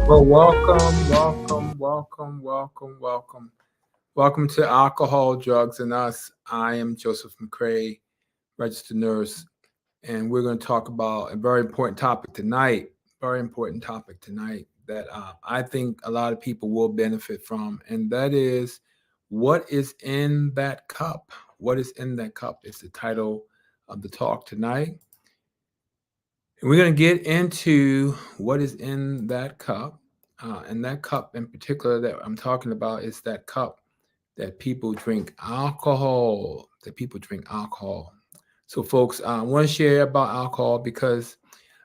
Well, welcome to Alcohol, Drugs, and Us. I am Joseph McCray, registered nurse, and we're going to talk about a very important topic tonight. Very important topic tonight that I think a lot of people will benefit from, and that is what is in that cup. What is in that cup is the title of the talk tonight. And we're going to get into what is in that cup. And that cup in particular that I'm talking about is that cup that people drink alcohol, So, folks, I want to share about alcohol because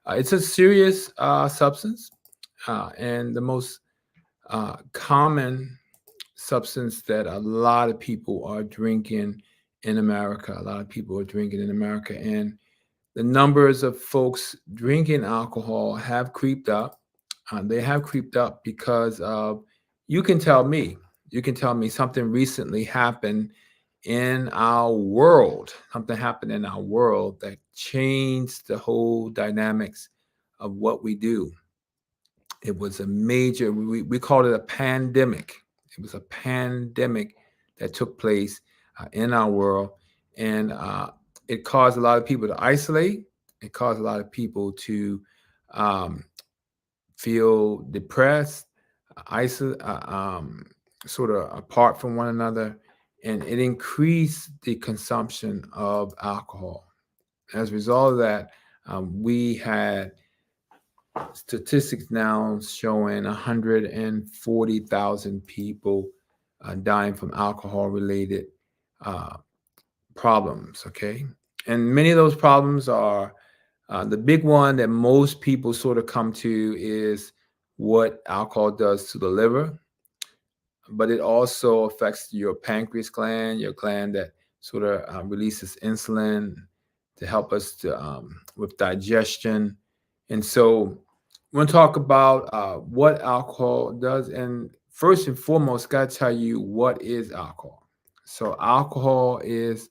it's a serious substance and the most common substance that a lot of people are drinking in America. A lot of people are drinking in America. And the numbers of folks drinking alcohol have creeped up. They have creeped up because of, you can tell me, something recently happened in our world, that changed the whole dynamics of what we do. It was a major, we called it a pandemic. It was a pandemic that took place in our world. And it caused a lot of people to isolate. It caused a lot of people to um, feel depressed, sort of apart from one another. And it increased the consumption of alcohol. As a result of that, we had statistics now showing 140,000 people dying from alcohol related uh, problems. Okay. And many of those problems are the big one that most people sort of come to is what alcohol does to the liver, but it also affects your pancreas gland, your gland that sort of releases insulin to help us with digestion. And so we're going to talk about what alcohol does. And first and foremost, got to tell you what is alcohol. So alcohol is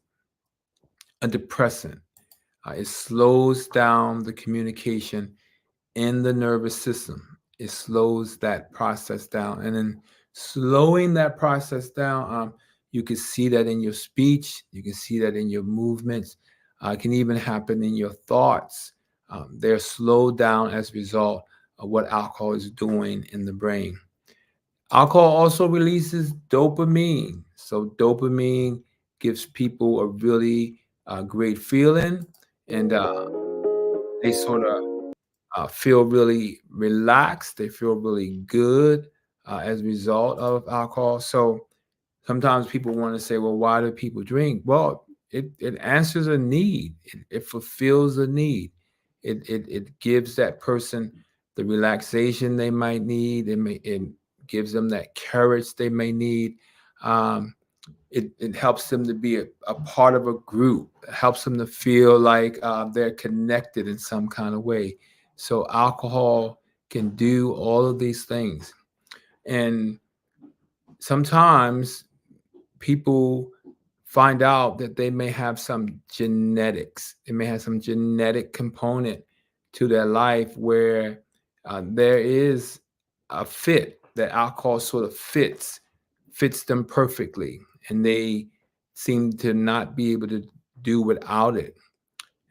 a depressant. It slows down the communication in the nervous system. It slows that process down. And then slowing that process down, you can see that in your speech, you can see that in your movements. It can even happen in your thoughts. They're slowed down as a result of what alcohol is doing in the brain. Alcohol also releases dopamine. So, dopamine gives people a really great feeling, and they sort of feel really relaxed. They feel really good as a result of alcohol. So sometimes people want to say, well, why do people drink? Well, it answers a need. It fulfills a need. It gives that person the relaxation they might need. It gives them that courage they may need. Um, it helps them to be a part of a group. It helps them to feel like they're connected in some kind of way. So alcohol can do all of these things. And sometimes people find out that they may have some genetics. They may have some genetic component to their life where there is a fit that alcohol sort of fits them perfectly, and they seem to not be able to do without it.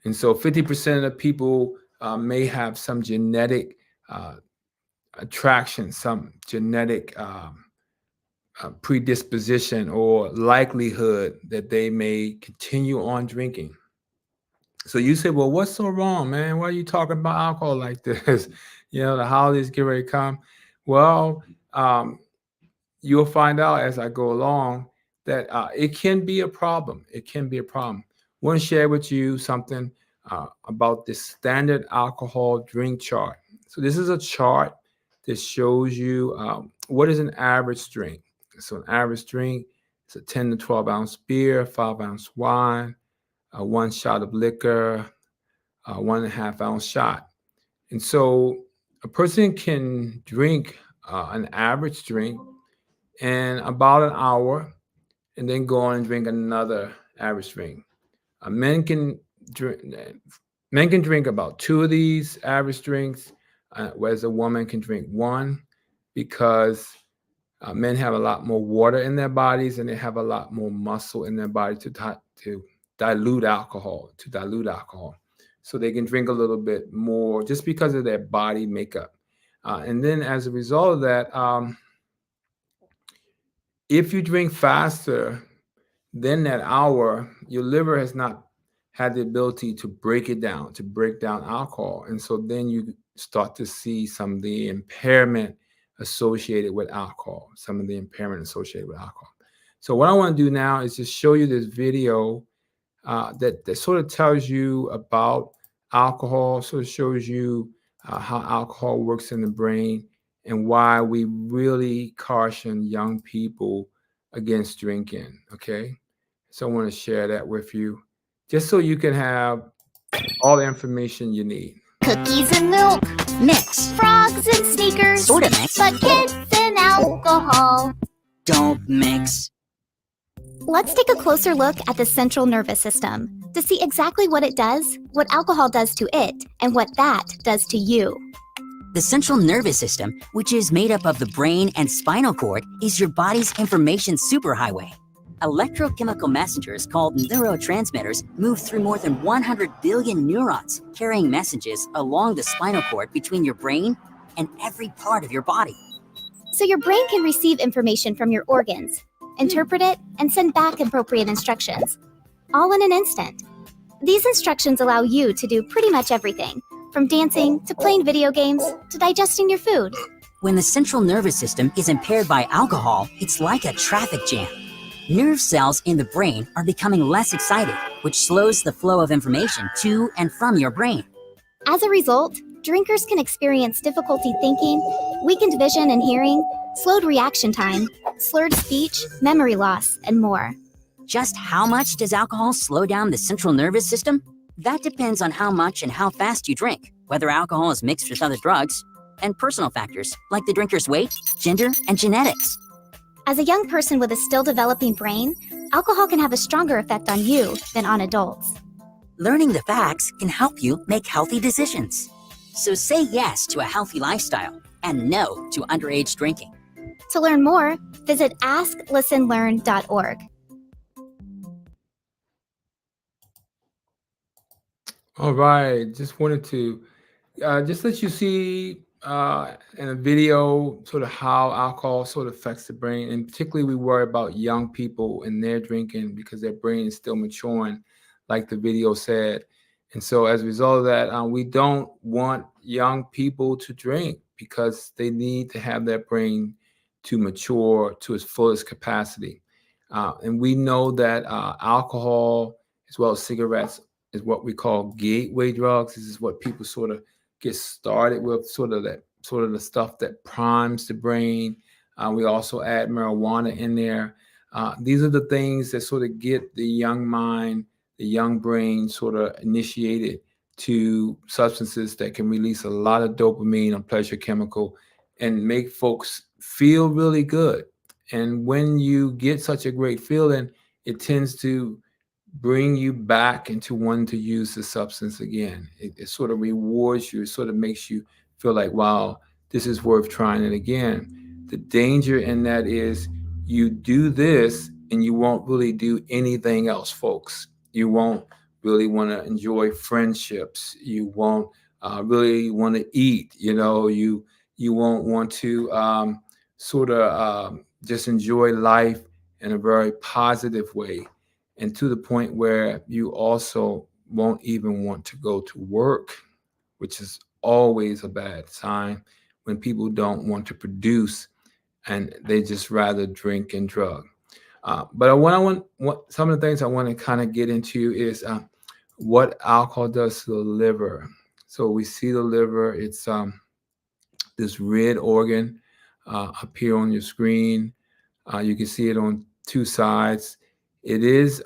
And so 50% of people may have some genetic uh, attraction, some genetic predisposition or likelihood that they may continue on drinking. So you say, well, what's so wrong, man? Why are you talking about alcohol like this? The holidays get ready to come. Well, um, you'll find out as I go along that it can be a problem. It can be a problem. I want to share with you something about the standard alcohol drink chart. So this is a chart that shows you what is an average drink. So an average drink is a 10 to 12 ounce beer, 5-ounce wine, one shot of liquor, 1.5-ounce shot. And so a person can drink an average drink in about an hour and then go on and drink another average drink. Uh, men can drink men can drink about two of these average drinks, whereas a woman can drink one. because men have a lot more water in their bodies and they have a lot more muscle in their body to dilute alcohol, So they can drink a little bit more just because of their body makeup. And then as a result of that, if you drink faster than that hour, your liver has not had the ability to break it down, to break down alcohol. And so then you start to see some of the impairment associated with alcohol, So what I want to do now is just show you this video that sort of tells you about alcohol, sort of shows you how alcohol works in the brain and why we really caution young people against drinking, okay? So I want to share that with you just so you can have all the information you need. Cookies and milk, Mix. frogs and sneakers, Sort of mix. but kids and alcohol. Don't mix. Let's take a closer look at the central nervous system to see exactly what it does, what alcohol does to it, and what that does to you. The central nervous system, which is made up of the brain and spinal cord, is your body's information superhighway. Electrochemical messengers called neurotransmitters move through more than 100 billion neurons, carrying messages along the spinal cord between your brain and every part of your body. So your brain can receive information from your organs, interpret it, and send back appropriate instructions, all in an instant. These instructions allow you to do pretty much everything, from dancing to playing video games to digesting your food. When the central nervous system is impaired by alcohol, it's like a traffic jam. Nerve cells in the brain are becoming less excited, which slows the flow of information to and from your brain. As a result, drinkers can experience difficulty thinking, weakened vision and hearing, slowed reaction time, slurred speech, memory loss, and more. Just how much does alcohol slow down the central nervous system? That depends on how much and how fast you drink, whether alcohol is mixed with other drugs, and personal factors like the drinker's weight, gender, and genetics. As a young person with a still developing brain, alcohol can have a stronger effect on you than on adults. Learning the facts can help you make healthy decisions. So say yes to a healthy lifestyle and no to underage drinking. To learn more, visit asklistenlearn.org. All right, just wanted to just let you see in a video sort of how alcohol sort of affects the brain, and particularly we worry about young people and their drinking because their brain is still maturing, like the video said. And so as a result of that, we don't want young people to drink because they need to have their brain to mature to its fullest capacity. And we know that alcohol as well as cigarettes is what we call gateway drugs. This is what people sort of get started with, sort of the stuff that primes the brain. We also add marijuana in there. These are the things that sort of get the young mind, the young brain sort of initiated to substances that can release a lot of dopamine, a pleasure chemical, and make folks feel really good. And when you get such a great feeling, it tends to bring you back into wanting to use the substance again. It sort of rewards you. It sort of makes you feel like, wow, this is worth trying it again. The danger in that is you do this and you won't really do anything else, folks. You won't really want to enjoy friendships. You won't really want to eat. You won't want to just enjoy life in a very positive way. And to the point where you also won't even want to go to work, which is always a bad sign when people don't want to produce and they just rather drink and drug. But some of the things I want to kind of get into is what alcohol does to the liver. So we see the liver, it's this red organ up here on your screen. You can see it on two sides. It is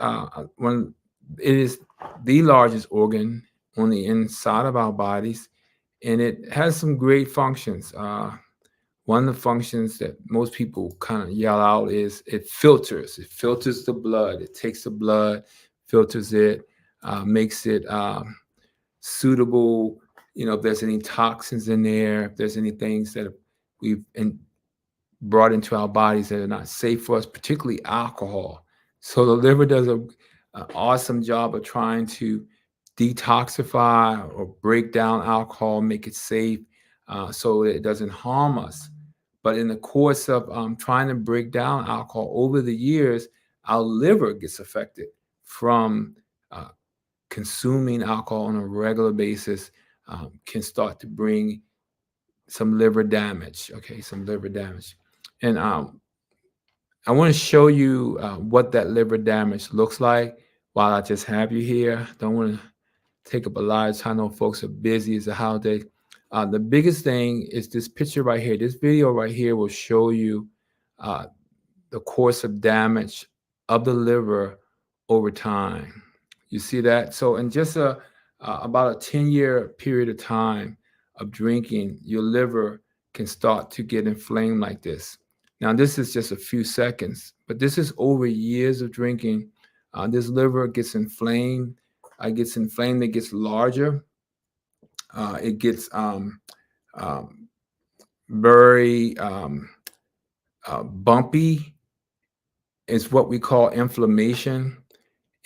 the largest organ on the inside of our bodies, and it has some great functions. One of the functions that most people kind of yell out is it filters. It filters the blood. It takes the blood, filters it, makes it suitable. If there's any toxins in there, if there's any things that we've brought into our bodies that are not safe for us, particularly alcohol. So the liver does an awesome job of trying to detoxify or break down alcohol, make it safe, so that it doesn't harm us. But in the course of trying to break down alcohol over the years, our liver gets affected from consuming alcohol on a regular basis, can start to bring some liver damage. Okay, some liver damage. And I want to show you what that liver damage looks like while I just have you here. Don't want to take up a lot of time. I know folks are busy. It's a holiday. The biggest thing is this picture right here. This video right here will show you the course of damage of the liver over time. You see that? So in just about a 10-year period of time of drinking, your liver can start to get inflamed like this. Now, this is just a few seconds, but this is over years of drinking. This liver gets inflamed. It gets larger. It gets very bumpy. It's what we call inflammation.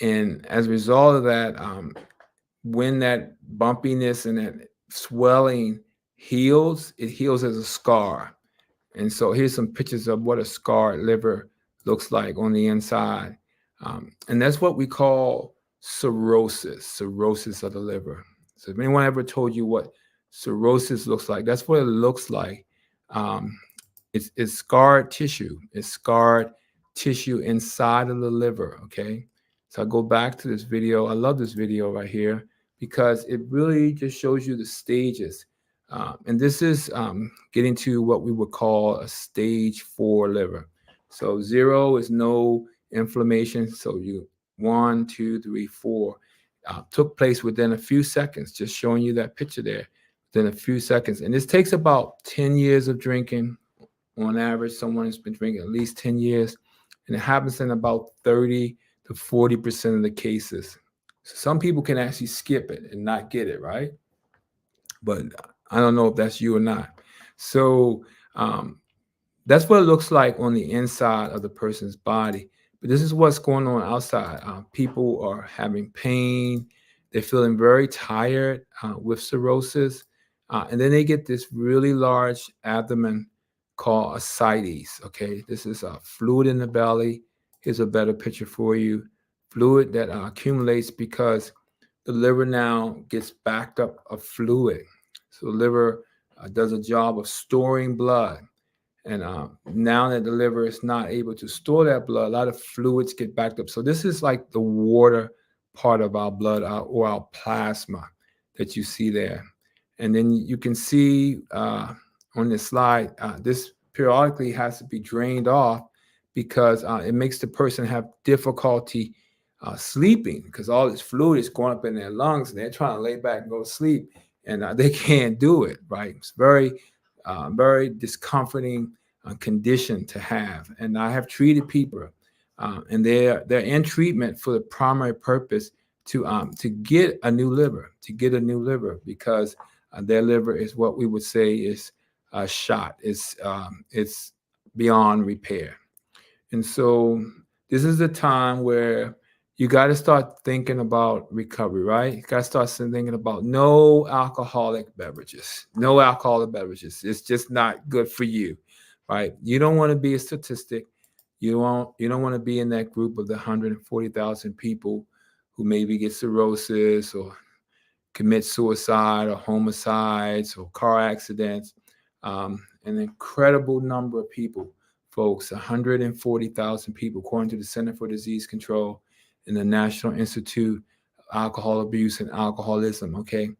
And as a result of that, when that bumpiness and that swelling heals, it heals as a scar. And so here's some pictures of what a scarred liver looks like on the inside. And that's what we call cirrhosis of the liver. So if anyone ever told you what cirrhosis looks like, that's what it looks like. It's scarred tissue. It's scarred tissue inside of the liver, okay? So I go back to this video. I love this video right here because it really just shows you the stages. And this is getting to what we would call a stage 4 liver. So 0 is no inflammation. So 1, 2, 3, 4 took place within a few seconds, just showing you that picture there, within a few seconds. And this takes about 10 years of drinking. On average, someone has been drinking at least 10 years. And it happens in about 30 to 40% of the cases. So some people can actually skip it and not get it, right? But I don't know if that's you or not. So that's what it looks like on the inside of the person's body. But this is what's going on outside. People are having pain. They're feeling very tired with cirrhosis. And then they get this really large abdomen called ascites. Okay, this is a fluid in the belly. Here's a better picture for you. Fluid that accumulates because the liver now gets backed up of fluid. So the liver does a job of storing blood. And now that the liver is not able to store that blood, a lot of fluids get backed up. So this is like the water part of our blood or our plasma that you see there. And then you can see on this slide, this periodically has to be drained off because it makes the person have difficulty sleeping because all this fluid is going up in their lungs and they're trying to lay back and go to sleep and they can't do it, right? It's very discomforting condition to have. And I have treated people and they're in treatment for the primary purpose to get a new liver, because their liver is what we would say is shot. It's beyond repair. And so this is the time where you got to start thinking about recovery, right? You got to start thinking about no alcoholic beverages. It's just not good for you, right? You don't want to be a statistic. You don't want to be in that group of the 140,000 people who maybe get cirrhosis or commit suicide or homicides or car accidents. An incredible number of people, folks, 140,000 people, according to the Center for Disease Control and the National Institute of Alcohol Abuse and Alcoholism, okay?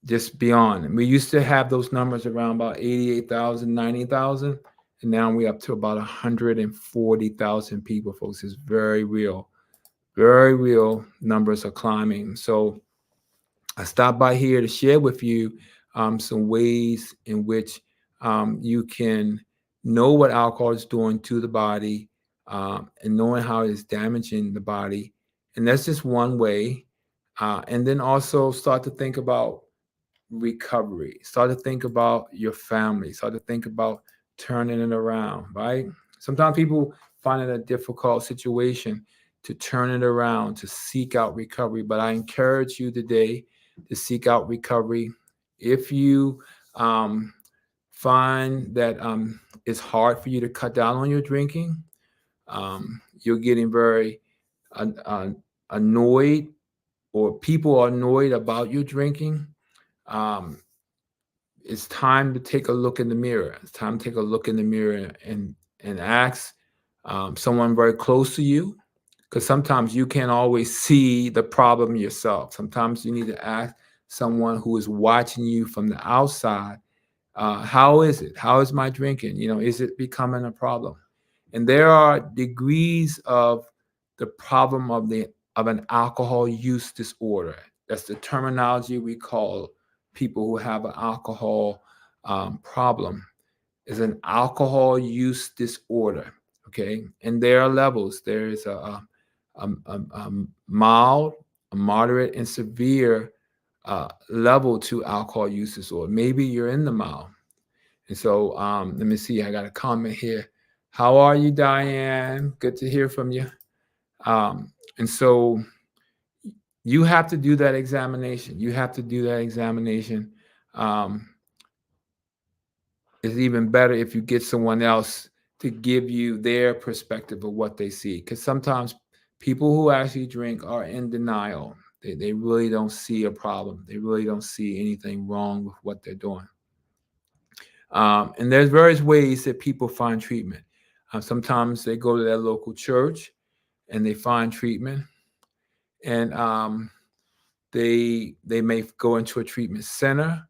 Just beyond. And we used to have those numbers around about 88,000, 90,000, and now we're up to about 140,000 people, folks. It's very real. Very real numbers are climbing. So I stopped by here to share with you some ways in which you can know what alcohol is doing to the body and knowing how it's damaging the body. And that's just one way. And then also start to think about recovery. Start to think about your family. Start to think about turning it around, right? Sometimes people find it a difficult situation to turn it around, to seek out recovery. But I encourage you today to seek out recovery. If you find that it's hard for you to cut down on your drinking, you're getting very annoyed, or people are annoyed about you drinking, it's time to take a look in the mirror. It's time to take a look in the mirror and ask someone very close to you, because sometimes you can't always see the problem yourself. Sometimes you need to ask someone who is watching you from the outside, how is it? How is my drinking? Is it becoming a problem? And there are degrees of the problem of an alcohol use disorder. That's the terminology we call people who have an alcohol problem, is an alcohol use disorder. Okay, and there are levels. There is a mild, a moderate, and severe level to alcohol use disorder. Maybe you're in the mild. And so let me see. I got a comment here. How are you, Diane? Good to hear from you. And so you have to do that examination. You have to do that examination. It's even better if you get someone else to give you their perspective of what they see. Because sometimes people who actually drink are in denial. They really don't see a problem. They really don't see anything wrong with what they're doing. And there's various ways that people find treatment. Sometimes they go to their local church and they find treatment. And they may go into a treatment center.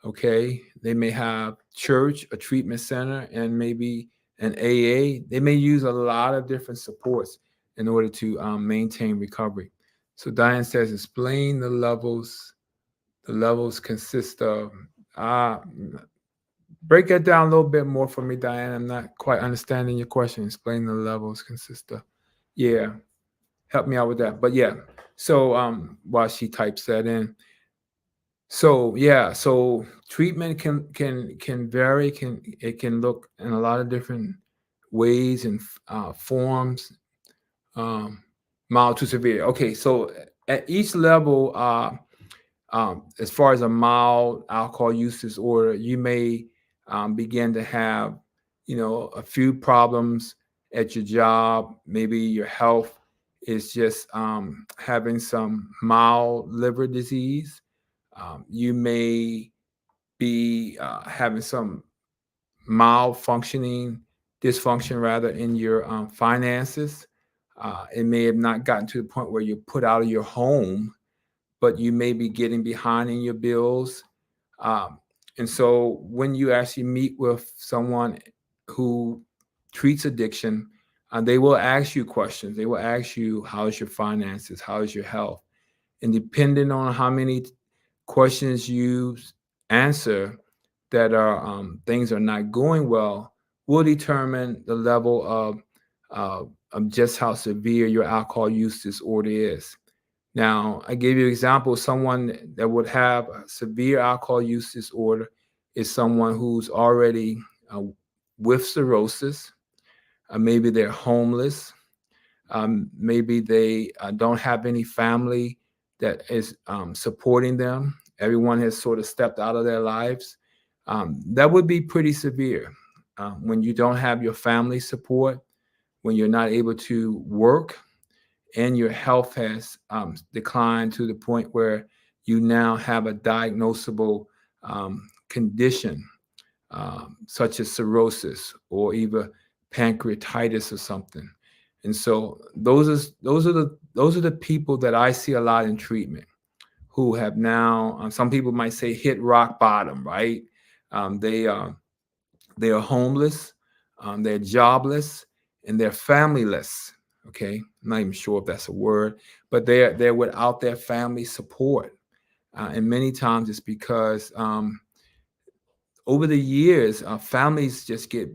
Okay, they may have church, a treatment center, and maybe an AA. They may use a lot of different supports in order to maintain recovery. So Diane says, explain the levels. The levels consist of, break that down a little bit more for me, Diane. I'm not quite understanding your question. Explain the levels consist of. Yeah, help me out with that. But yeah, so while she types that in. So yeah, so treatment can vary. It can look in a lot of different ways and forms, mild to severe. Okay, so at each level, as far as a mild alcohol use disorder, you may begin to have, a few problems at your job. Maybe your health is just having some mild liver disease. You may be having some mild dysfunction rather, in your finances. It may have not gotten to the point where you're put out of your home, but you may be getting behind in your bills. And so when you actually meet with someone who treats addiction, they will ask you questions. They will ask you, how's your finances? How's your health? And depending on how many questions you answer that are things are not going well, will determine the level of just how severe your alcohol use disorder is. Now, I gave you an example. Someone that would have a severe alcohol use disorder is someone who's already with cirrhosis. Maybe they're homeless. Maybe they don't have any family that is supporting them. Everyone has sort of stepped out of their lives. That would be pretty severe. When you don't have your family support, when you're not able to work, and your health has declined to the point where you now have a diagnosable condition, such as cirrhosis or even pancreatitis or something. And so those are the people that I see a lot in treatment, who have now, some people might say, hit rock bottom, right? They are homeless, they're jobless, and they're familyless. Okay, I'm not even sure if that's a word, but they're without their family support, and many times it's because over the years, families just get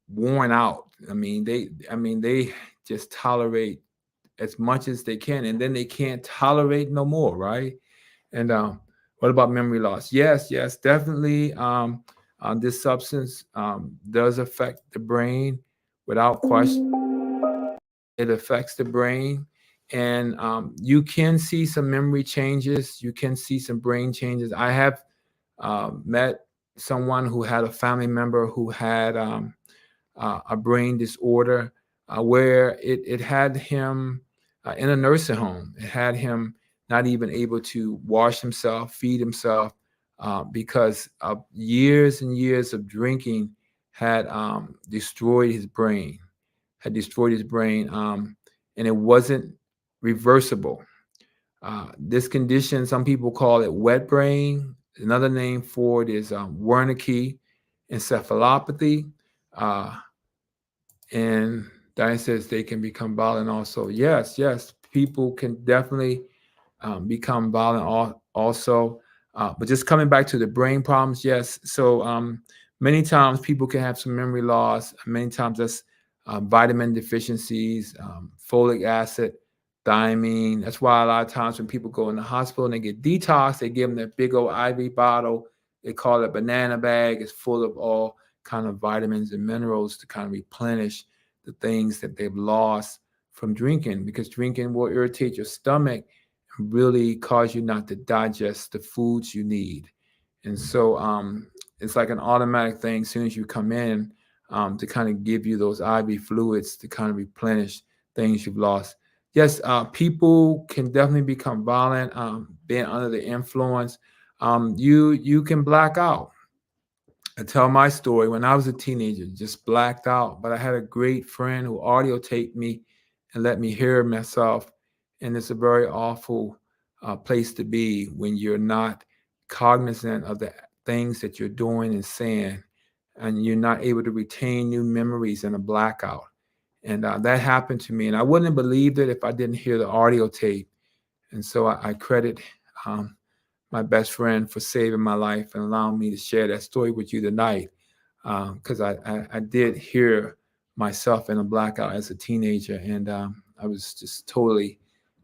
worn out. I mean, they just tolerate as much as they can, and then they can't tolerate no more, right? And what about memory loss? Yes, definitely. This substance does affect the brain without question. It affects the brain, and you can see some memory changes. You can see some brain changes. I have met someone who had a family member who had a brain disorder where it had him in a nursing home. It had him not even able to wash himself, feed himself, because of years and years of drinking had destroyed his brain, and it wasn't reversible. This condition, some people call it wet brain. Another name for it is Wernicke encephalopathy. Uh, and Diane says they can become violent also. Yes, yes, people can definitely become violent also. But just coming back to the brain problems, yes. So many times people can have some memory loss. Many times that's vitamin deficiencies, folic acid, thiamine. That's why a lot of times when people go in the hospital and they get detox, they give them that big old IV bottle. They call it banana bag. It's full of all kind of vitamins and minerals to kind of replenish the things that they've lost from drinking, because drinking will irritate your stomach and really cause you not to digest the foods you need. And so it's like an automatic thing as soon as you come in to kind of give you those IV fluids to kind of replenish things you've lost. Yes, people can definitely become violent being under the influence. You can black out. I tell my story when I was a teenager, just blacked out. But I had a great friend who audio taped me and let me hear myself. And it's a very awful place to be when you're not cognizant of the things that you're doing and saying, and you're not able to retain new memories in a blackout. And that happened to me. And I wouldn't have believed it if I didn't hear the audio tape. And so I credit um, my best friend for saving my life and allowing me to share that story with you tonight. Because I did hear myself in a blackout as a teenager, and I was just totally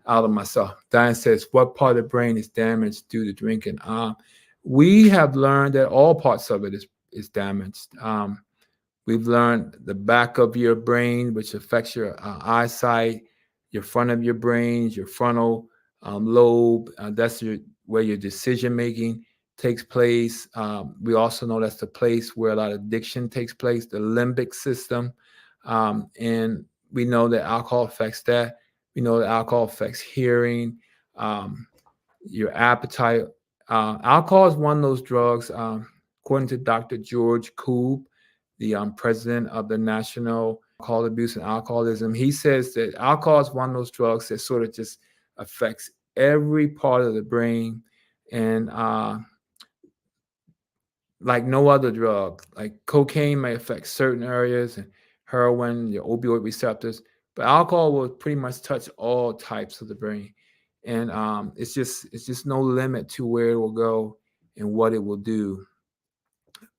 out of myself. Diane says, what part of the brain is damaged due to drinking? We have learned that all parts of it is damaged. We've learned the back of your brain, which affects your eyesight, your front of your brains, your frontal lobe. Where your decision making takes place. We also know that's the place where a lot of addiction takes place, the limbic system. And we know that alcohol affects that. We know that alcohol affects hearing, your appetite. Alcohol is one of those drugs, according to Dr. George Koob, the president of the National Alcohol Abuse and Alcoholism. He says that alcohol is one of those drugs that sort of just affects every part of the brain, and like no other drug, like cocaine may affect certain areas, and heroin, your opioid receptors, but alcohol will pretty much touch all types of the brain. And it's just no limit to where it will go and what it will do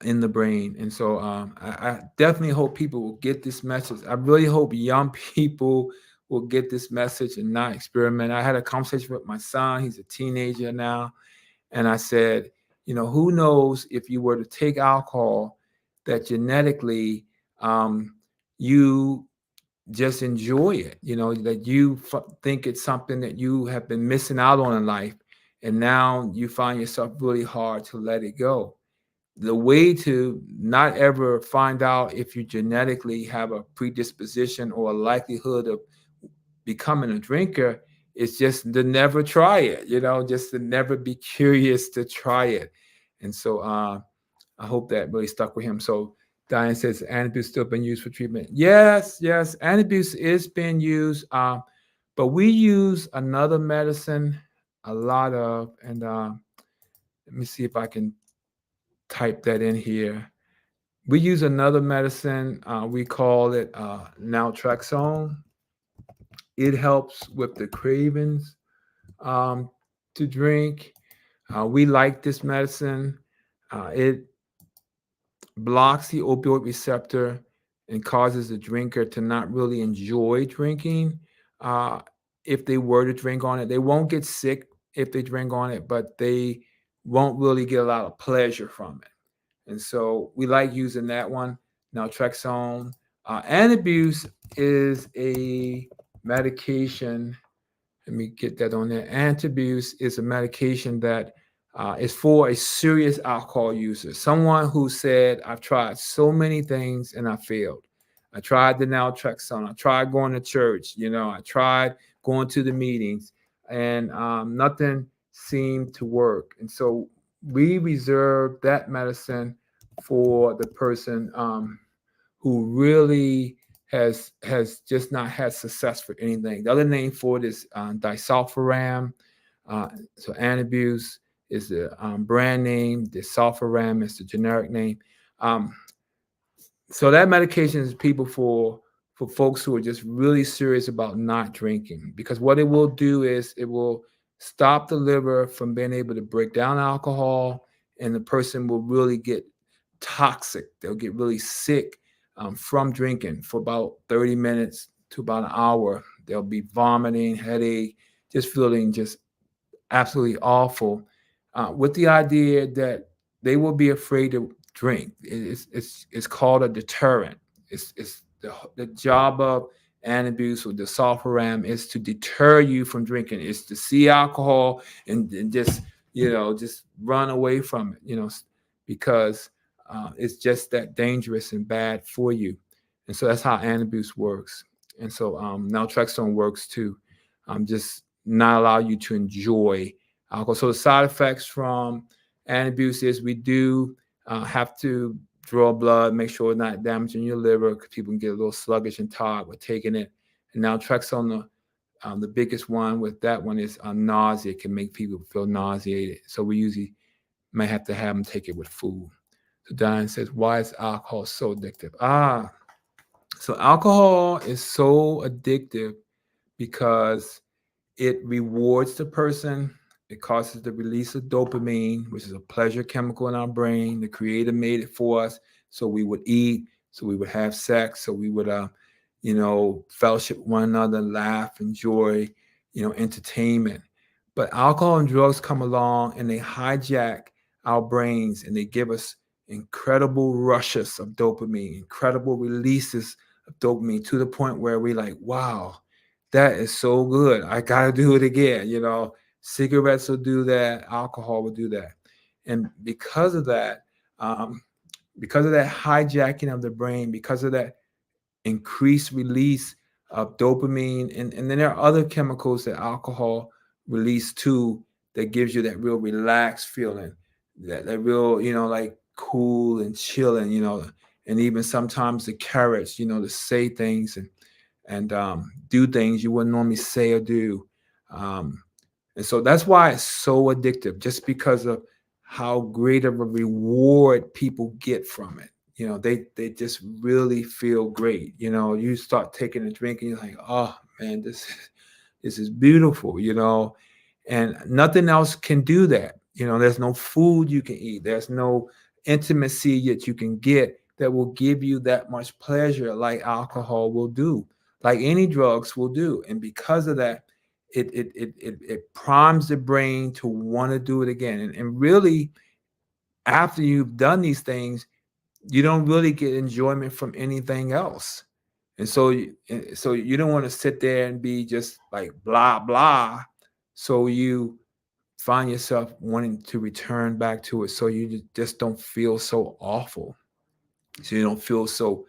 in the brain. And so I definitely hope people will get this message. I really hope young people will get this message and not experiment. I had a conversation with my son. He's a teenager now. And I said, who knows if you were to take alcohol, that genetically you just enjoy it, that you think it's something that you have been missing out on in life. And now you find yourself really hard to let it go. The way to not ever find out if you genetically have a predisposition or a likelihood of becoming a drinker is just to never try it, just to never be curious to try it. And so I hope that really stuck with him. So Diane says, Antabuse still been used for treatment. Yes, Antabuse is being used, but we use another medicine a lot of, and let me see if I can type that in here. We use another medicine. We call it naltrexone. It helps with the cravings to drink. We like this medicine. It blocks the opioid receptor and causes the drinker to not really enjoy drinking. If they were to drink on it, they won't get sick if they drink on it, but they won't really get a lot of pleasure from it. And so we like using that one. Naltrexone. Antabuse is a medication. Let me get that on there. Antabuse is a medication that is for a serious alcohol user. Someone who said, I've tried so many things and I failed. I tried the naltrexone. I tried going to church. I tried going to the meetings, and nothing seemed to work. And so we reserve that medicine for the person who really has just not had success for anything. The other name for it is disulfiram. So Antabuse is the brand name. Disulfiram is the generic name. So that medication is people for folks who are just really serious about not drinking, because what it will do is it will stop the liver from being able to break down alcohol, and the person will really get toxic. They'll get really sick from drinking for about 30 minutes to about an hour. They'll be vomiting, headache, just feeling just absolutely awful, with the idea that they will be afraid to drink. It's called a deterrent. It's the job of Antabuse or disulfiram is to deter you from drinking. It's to see alcohol and just just run away from it. Because it's just that dangerous and bad for you. And so that's how Antabuse works. And so naltrexone works to just not allow you to enjoy alcohol. So the side effects from Antabuse is we do have to draw blood, make sure it's not damaging your liver, because people can get a little sluggish and tired with taking it. And naltrexone, the biggest one with that one is nausea. It can make people feel nauseated. So we usually might have to have them take it with food. So Diane says, why is alcohol so addictive? So alcohol is so addictive because it rewards the person. It causes the release of dopamine, which is a pleasure chemical in our brain. The creator made it for us. So we would eat, so we would have sex, so we would, fellowship one another, laugh, enjoy, entertainment. But alcohol and drugs come along and they hijack our brains, and they give us incredible rushes of dopamine, incredible releases of dopamine, to the point where we're like, wow, that is so good. I got to do it again. Cigarettes will do that. Alcohol will do that. And because of that hijacking of the brain, because of that increased release of dopamine, and then there are other chemicals that alcohol release too, that gives you that real relaxed feeling, that real, like cool and chilling, and even sometimes the courage, to say things and do things you wouldn't normally say or do. And so that's why it's so addictive, just because of how great of a reward people get from it. They just really feel great. You start taking a drink and you're like, oh man, this is beautiful, and nothing else can do that. There's no food you can eat. There's no intimacy that you can get that will give you that much pleasure like alcohol will do, like any drugs will do. And because of that, it primes the brain to want to do it again. And really, after you've done these things, you don't really get enjoyment from anything else. And so you don't want to sit there and be just like blah blah. So you find yourself wanting to return back to it, so you just don't feel so awful. So you don't feel so,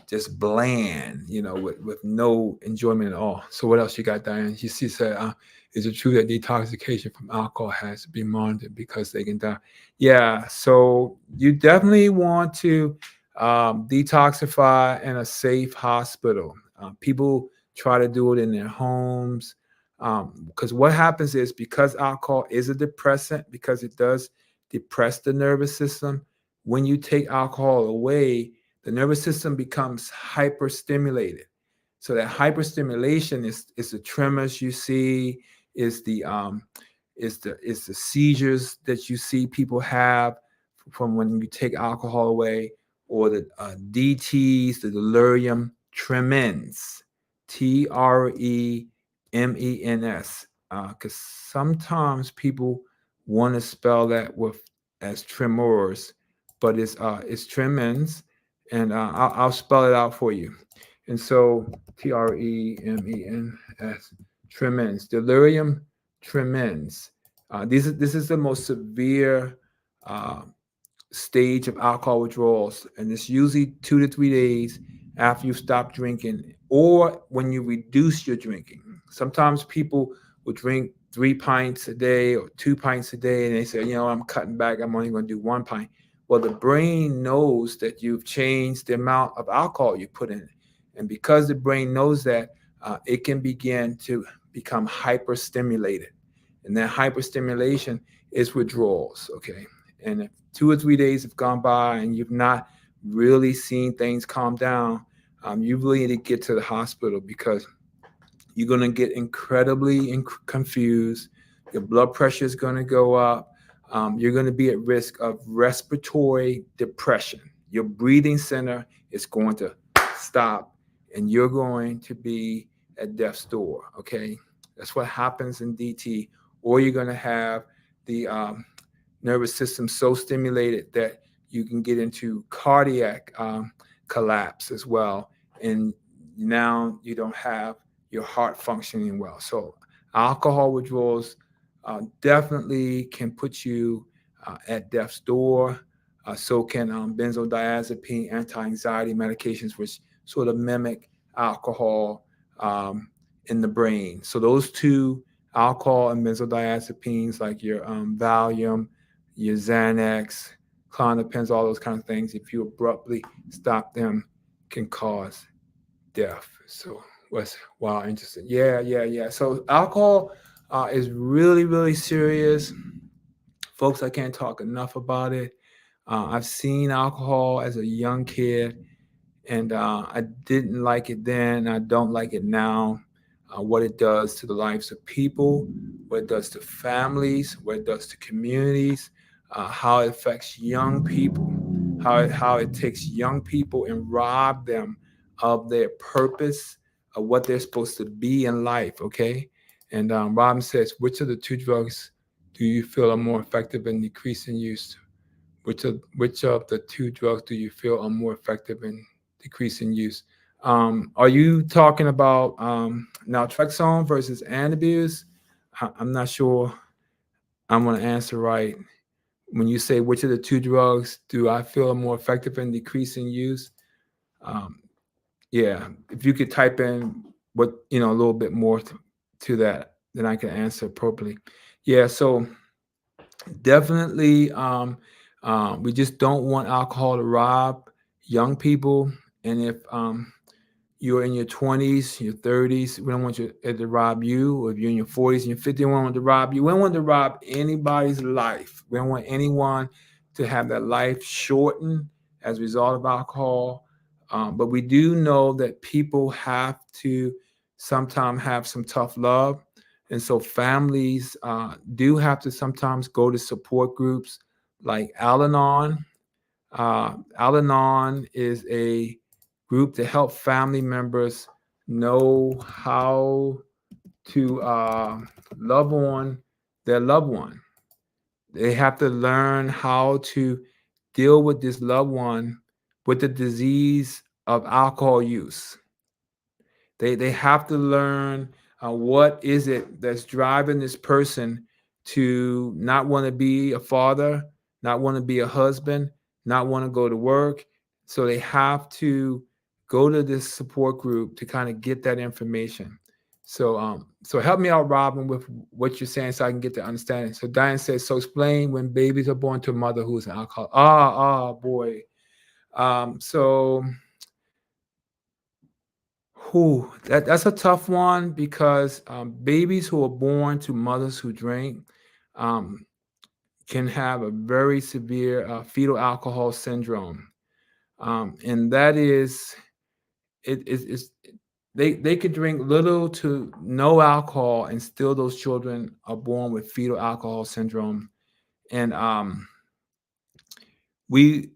just bland, with no enjoyment at all. So what else you got, Diane? She said, is it true that detoxification from alcohol has to be monitored because they can die? Yeah, so you definitely want to detoxify in a safe hospital. People try to do it in their homes, because what happens is, because alcohol is a depressant, because it does depress the nervous system, when you take alcohol away, the nervous system becomes hyperstimulated. So that hyperstimulation is the tremors you see, is the seizures that you see people have from when you take alcohol away, or the DTs, the delirium tremens, TREMENS. Because sometimes people want to spell that with as tremors, but it's tremens, and I'll spell it out for you. And so TREMENS, tremens, delirium tremens. This is the most severe uh, stage of alcohol withdrawals, and it's usually 2 to 3 days after you stop drinking or when you reduce your drinking. Sometimes people will drink 3 pints a day or 2 pints a day, and they say, I'm cutting back. I'm only going to do 1 pint. Well, the brain knows that you've changed the amount of alcohol you put in it. And because the brain knows that, it can begin to become hyperstimulated. And that hyperstimulation is withdrawals, okay? And if 2 or 3 days have gone by and you've not really seen things calm down, you really need to get to the hospital, because you're going to get incredibly confused. Your blood pressure is going to go up. You're going to be at risk of respiratory depression. Your breathing center is going to stop, and you're going to be at death's door. Okay, that's what happens in DT. Or you're going to have the nervous system so stimulated that you can get into cardiac collapse as well, and now you don't have your heart functioning well. So alcohol withdrawals definitely can put you at death's door. So can benzodiazepine, anti-anxiety medications, which sort of mimic alcohol in the brain. So those two, alcohol and benzodiazepines, like your Valium, your Xanax, Klonopins, all those kind of things, if you abruptly stop them, can cause death. So what's wow, interesting. Yeah. So alcohol is really, really serious. Folks, I can't talk enough about it. I've seen alcohol as a young kid, and I didn't like it then. I don't like it now. What it does to the lives of people, what it does to families, what it does to communities, how it affects young people, how it takes young people and rob them of their purpose, of what they're supposed to be in life. Okay, and Robin says, which of the two drugs do you feel are more effective in decreasing use? Which of the two drugs do you feel are more effective in decreasing use? Are you talking about naltrexone versus Antabuse? I'm not sure I'm going to answer right. When you say which of the two drugs do I feel are more effective in decreasing use? Yeah, if you could type in what, a little bit more to that, then I can answer appropriately. Yeah, so definitely, we just don't want alcohol to rob young people. And if you're in your 20s, your 30s, we don't want it to rob you. Or if you're in your 40s and your 50s, we don't want it to rob you. We don't want to rob anybody's life. We don't want anyone to have their life shortened as a result of alcohol. But we do know that people have to sometimes have some tough love. And so families do have to sometimes go to support groups like Al-Anon. Al-Anon is a group to help family members know how to love on their loved one. They have to learn how to deal with this loved one with the disease of alcohol use. They have to learn what is it that's driving this person to not want to be a father, not want to be a husband, not want to go to work. So they have to go to this support group to kind of get that information. So help me out, Robin, with what you're saying so I can get the understanding. So Diane says, so explain when babies are born to a mother who's an alcoholic. Boy. That's a tough one, because babies who are born to mothers who drink can have a very severe fetal alcohol syndrome, and that is they could drink little to no alcohol, and still those children are born with fetal alcohol syndrome. And we've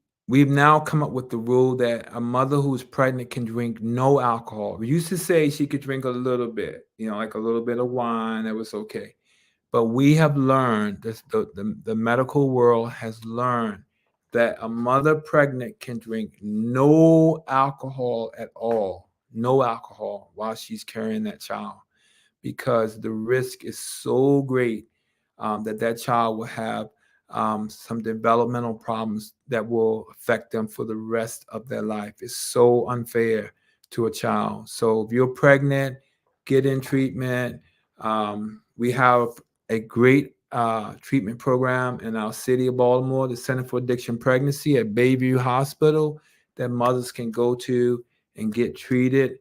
now come up with the rule that a mother who's pregnant can drink no alcohol. We used to say she could drink a little bit, like a little bit of wine, that was okay. But we have learned, the medical world has learned that a mother pregnant can drink no alcohol at all, no alcohol while she's carrying that child, because the risk is so great that that child will have some developmental problems that will affect them for the rest of their life. It's so unfair to a child. So if you're pregnant, get in treatment. We have a great treatment program in our city of Baltimore, the Center for Addiction Pregnancy at Bayview Hospital, that mothers can go to and get treated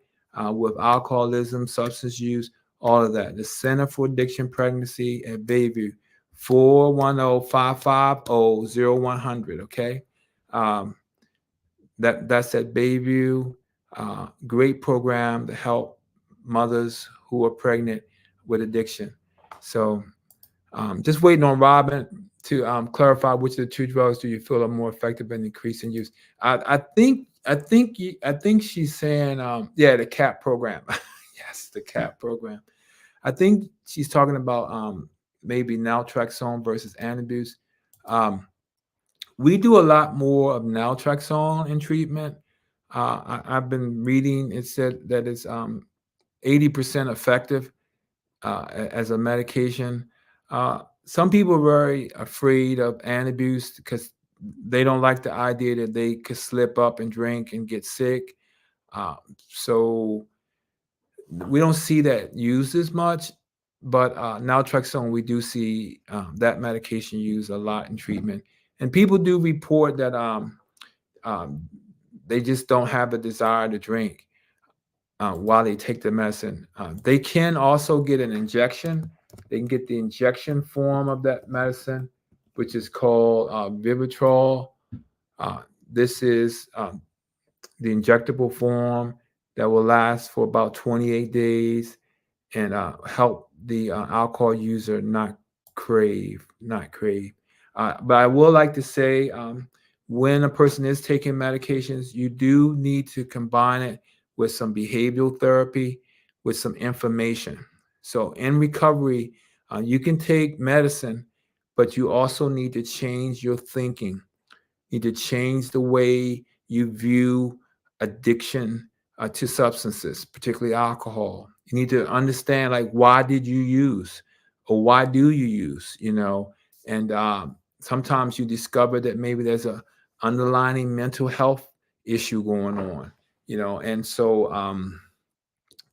with alcoholism, substance use, all of that. The Center for Addiction Pregnancy at Bayview, 410-550-0100. Okay. Um, that's at Bayview. Great program to help mothers who are pregnant with addiction. So just waiting on Robin to clarify which of the two drugs do you feel are more effective in increasing use. I think she's saying yeah, the CAP program. Yes, the CAP program. I think she's talking about maybe naltrexone versus Antabuse. We do a lot more of naltrexone in treatment. I've been reading, it said that it's 80% effective as a medication. Some people are very afraid of Antabuse because they don't like the idea that they could slip up and drink and get sick. So we don't see that used as much, but naltrexone, we do see that medication used a lot in treatment. And people do report that um, they just don't have a desire to drink while they take the medicine. They can also get an injection. They can get the injection form of that medicine, which is called Vivitrol. This is the injectable form that will last for about 28 days and help the alcohol user not crave. But I will like to say, when a person is taking medications, you do need to combine it with some behavioral therapy, with some information. So in recovery, you can take medicine, but you also need to change your thinking. You need to change the way you view addiction to substances, particularly alcohol. You need to understand, like, why did you use, or why do you use? And sometimes you discover that maybe there's a underlying mental health issue going on. And so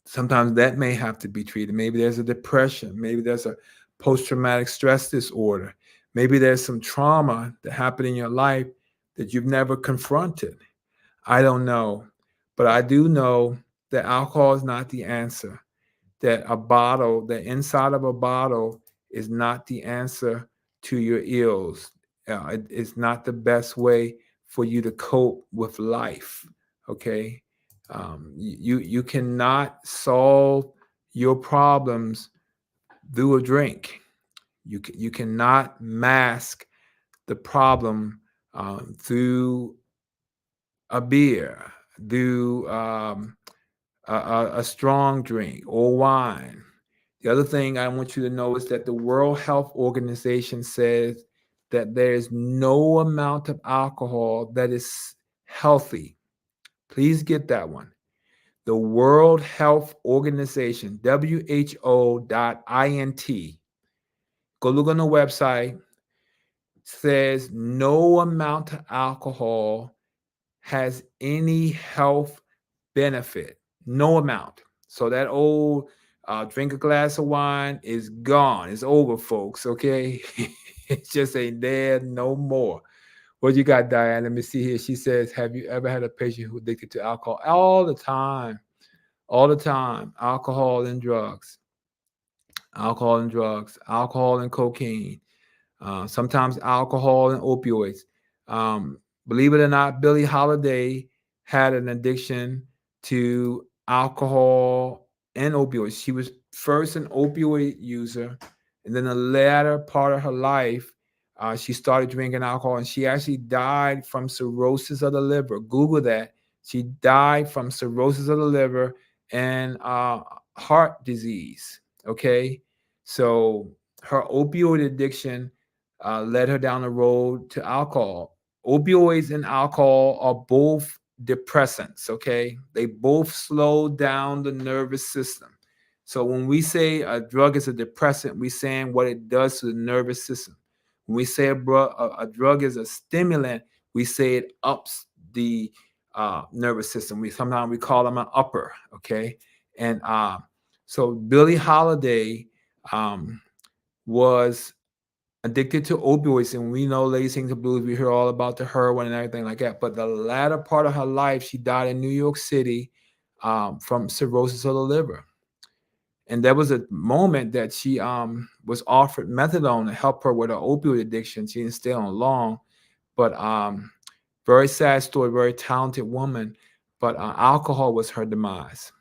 sometimes that may have to be treated. Maybe there's a depression. Maybe there's a post-traumatic stress disorder. Maybe there's some trauma that happened in your life that you've never confronted. I don't know. But I do know that alcohol is not the answer, that the inside of a bottle is not the answer to your ills. It's not the best way for you to cope with life. Okay. You cannot solve your problems through a drink. You cannot mask the problem through a beer, through a strong drink or wine. The other thing I want you to know is that the World Health Organization says that there is no amount of alcohol that is healthy. Please get that one. The World Health Organization, WHO.int. Go look on the website. Says no amount of alcohol has any health benefit. No amount. So that old drink a glass of wine is gone. It's over, folks. Okay. It just ain't there no more. What you got, Diane? Let me see here. She says, have you ever had a patient who addicted to alcohol? All the time. All the time. Alcohol and drugs. Alcohol and drugs. Alcohol and cocaine. Sometimes alcohol and opioids. Believe it or not, Billie Holiday had an addiction to alcohol and opioids. She was first an opioid user, and then the latter part of her life, she started drinking alcohol, and she actually died from cirrhosis of the liver. Google that. She died from cirrhosis of the liver and heart disease. Okay, so her opioid addiction led her down the road to alcohol. Opioids and alcohol are both depressants, okay? They both slow down the nervous system. So when we say a drug is a depressant, we're saying what it does to the nervous system. When we say a drug is a stimulant, we say it ups the nervous system. Sometimes we call them an upper, okay? And so Billie Holiday was addicted to opioids, and we know Lady Sings the Blues. We hear all about the heroin and everything like that. But the latter part of her life, she died in New York City from cirrhosis of the liver. And there was a moment that she was offered methadone to help her with her opioid addiction. She didn't stay on long, but very sad story, very talented woman. But alcohol was her demise.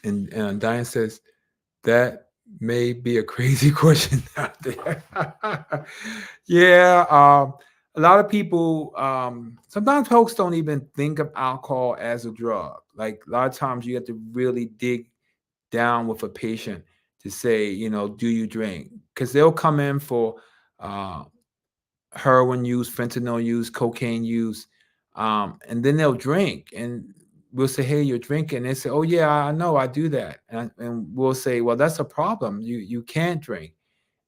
And Diane says, that may be a crazy question out there. Yeah, a lot of people, sometimes folks don't even think of alcohol as a drug. Like a lot of times you have to really dig down with a patient to say, you know, do you drink? Because they'll come in for heroin use, fentanyl use, cocaine use, and then they'll drink. And we'll say, hey, you're drinking. They say, oh, yeah, I know, I do that. And we'll say, well, that's a problem. You can't drink.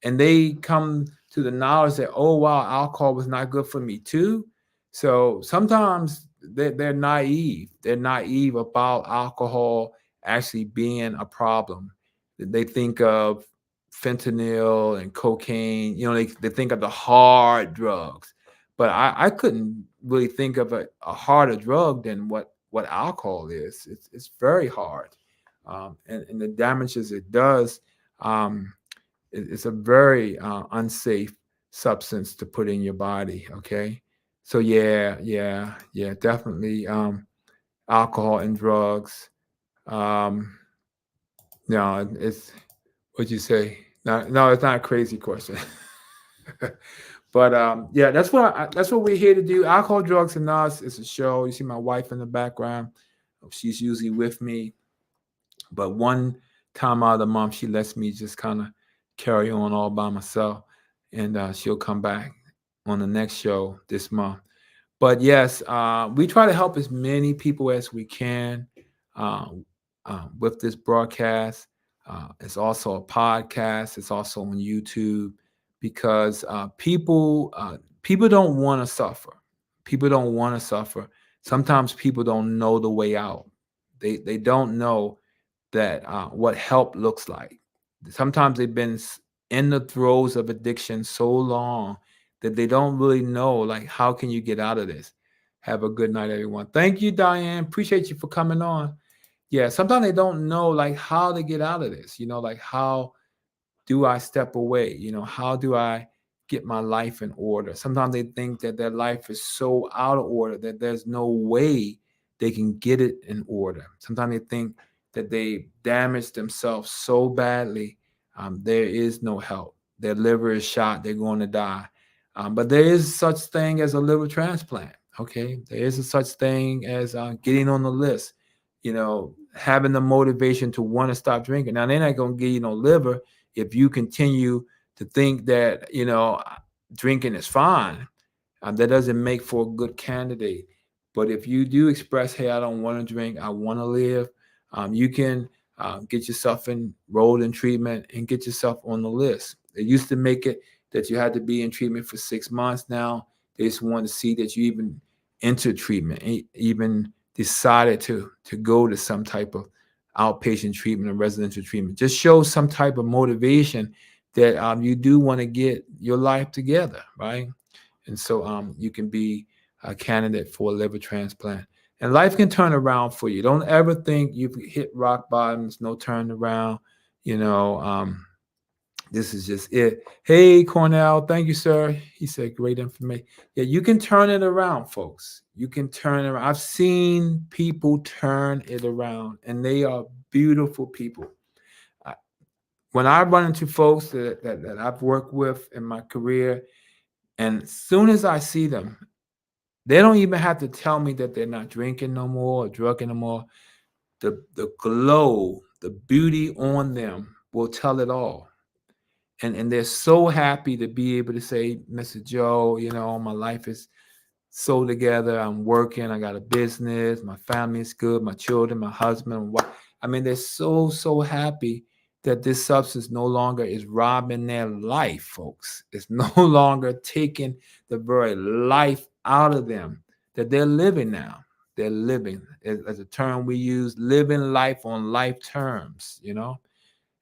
And they come to the knowledge that, oh, wow, alcohol was not good for me too. So sometimes they're naive. They're naive about alcohol actually being a problem. They think of fentanyl and cocaine, you know, they think of the hard drugs. But I couldn't really think of a harder drug than what alcohol is. It's very hard. And the damages it does, it's a very unsafe substance to put in your body. Okay. So yeah, definitely alcohol and drugs. No, it's what'd you say? No, it's not a crazy question. But yeah, that's what we're here to do. Alcohol, drugs, and us. It's a show. You see my wife in the background. She's usually with me, but one time out of the month, she lets me just kind of carry on all by myself, and she'll come back on the next show this month. But yes, we try to help as many people as we can with this broadcast. It's also a podcast. It's also on YouTube because people don't want to suffer. People don't want to suffer. Sometimes people don't know the way out. They don't know that what help looks like. Sometimes they've been in the throes of addiction so long that they don't really know, like, how can you get out of this? Have a good night, everyone. Thank you, Diane. Appreciate you for coming on. Yeah, sometimes they don't know, like, how to get out of this. You know, like, how do I step away? You know, how do I get my life in order? Sometimes they think that their life is so out of order that there's no way they can get it in order. Sometimes they think that they damaged themselves so badly, there is no help. Their liver is shot, they're going to die. But there is such thing as a liver transplant. Okay, there is a such thing as getting on the list. You know, having the motivation to want to stop drinking. Now they're not going to give you no liver if you continue to think that, you know, drinking is fine. That doesn't make for a good candidate. But if you do express, hey, I don't want to drink, I want to live, you can get yourself enrolled in treatment and get yourself on the list. They used to make it that you had to be in treatment for 6 months. Now they just want to see that you even enter treatment, even decided to go to some type of outpatient treatment or residential treatment. Just show some type of motivation that you do want to get your life together, right? And so you can be a candidate for a liver transplant. And life can turn around for you. Don't ever think you've hit rock bottoms, no turn around. You know, this is just it. Hey, Cornell, thank you, sir. He said great information. Yeah, you can turn it around, folks. You can turn it around. I've seen people turn it around, and they are beautiful people. When I run into folks that I've worked with in my career, and as soon as I see them, they don't even have to tell me that they're not drinking no more or drugging no more. The glow, the beauty on them will tell it all. and they're so happy to be able to say, Mr. Joe, you know, my life is so together. I'm working. I got a business. My family is good. My children, my husband, my wife. I mean, they're so happy that this substance no longer is robbing their life, folks. It's no longer taking the very life out of them that they're living now. They're living, as a term we use, living life on life terms, you know?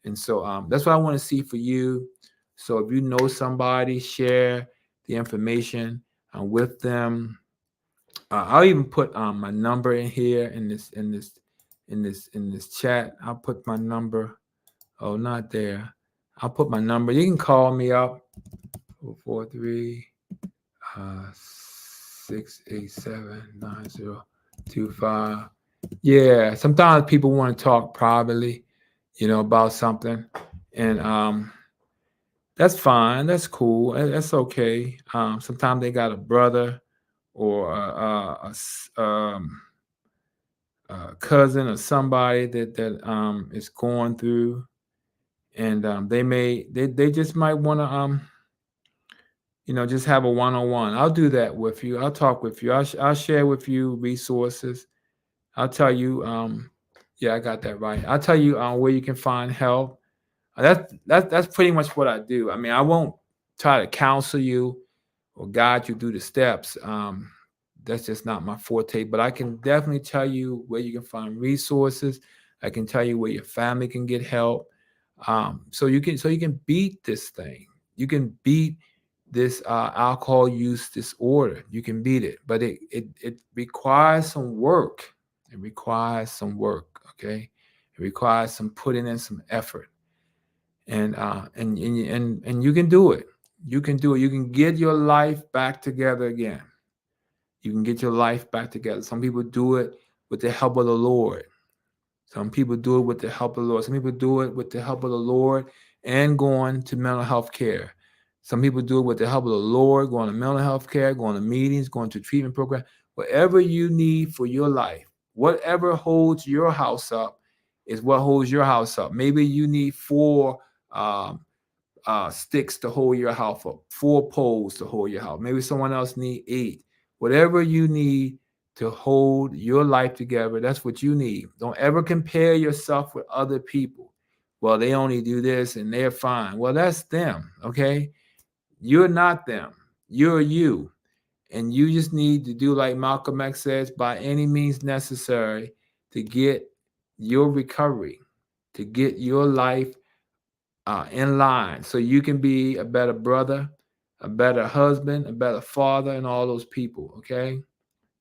And so that's what I want to see for you. So if you know somebody, share the information with them. I'll even put my number in here in this chat. I'll put my number. Oh, not there. I'll put my number. You can call me up 443 687 9025. Yeah, sometimes people want to talk privately, you know, about something, and that's fine. That's cool. That's okay. Sometimes they got a brother or a cousin or somebody that is going through, and they just might want to you know, just have a one-on-one. I'll do that with you. I'll talk with you. I'll share with you resources. I'll tell you yeah, I got that right. I'll tell you where you can find help. That's pretty much what I do. I mean, I won't try to counsel you or guide you through the steps. That's just not my forte. But I can definitely tell you where you can find resources. I can tell you where your family can get help. So you can beat this thing. You can beat this alcohol use disorder. You can beat it, but it requires some work. It requires some work. Okay, it requires some putting in some effort, and you can do it. You can do it. You can get your life back together again. You can get your life back together. Some people do it with the help of the Lord. Some people do it with the help of the Lord. Some people do it with the help of the Lord and going to mental health care. Some people do it with the help of the Lord, going to mental health care, going to meetings, going to treatment program. Whatever you need for your life, whatever holds your house up is what holds your house up. Maybe you need 4 sticks to hold your house up, 4 poles to hold your house. Maybe someone else need 8. Whatever you need to hold your life together, that's what you need. Don't ever compare yourself with other people. Well, they only do this and they're fine. Well, that's them, okay? You're not them. You're you. And you just need to do like Malcolm X says, by any means necessary to get your recovery, to get your life in line so you can be a better brother, a better husband, a better father, and all those people, okay?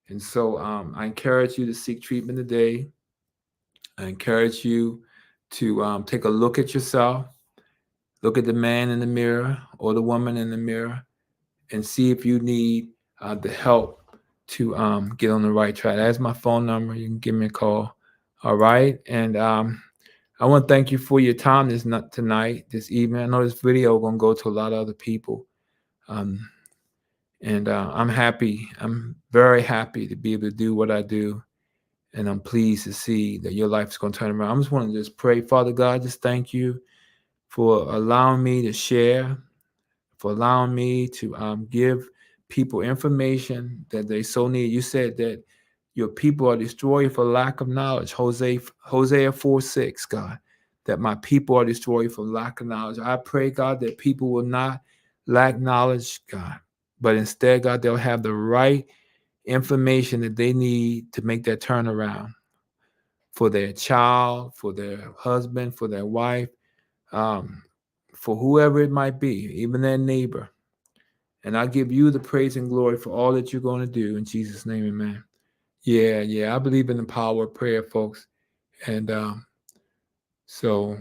And so I encourage you to seek treatment today. I encourage you to take a look at yourself, look at the man in the mirror or the woman in the mirror, and see if you need the help to get on the right track. That's my phone number. You can give me a call. All right. And I want to thank you for your time this evening. I know this video is going to go to a lot of other people. And I'm happy. I'm very happy to be able to do what I do. And I'm pleased to see that your life is going to turn around. I just want to just pray, Father God, just thank you for allowing me to share, for allowing me to give people information that they so need. You said that your people are destroyed for lack of knowledge. Hosea 4:6, God, that my people are destroyed for lack of knowledge. I pray, God, that people will not lack knowledge, God, but instead, God, they'll have the right information that they need to make that turnaround for their child, for their husband, for their wife, for whoever it might be, even their neighbor. And I give you the praise and glory for all that you're going to do. In Jesus' name, amen. Yeah. I believe in the power of prayer, folks. And so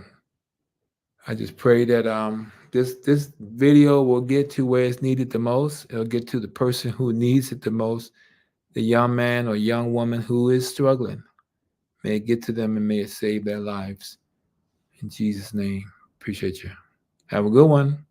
I just pray that this video will get to where it's needed the most. It'll get to the person who needs it the most, the young man or young woman who is struggling. May it get to them and may it save their lives. In Jesus' name, appreciate you. Have a good one.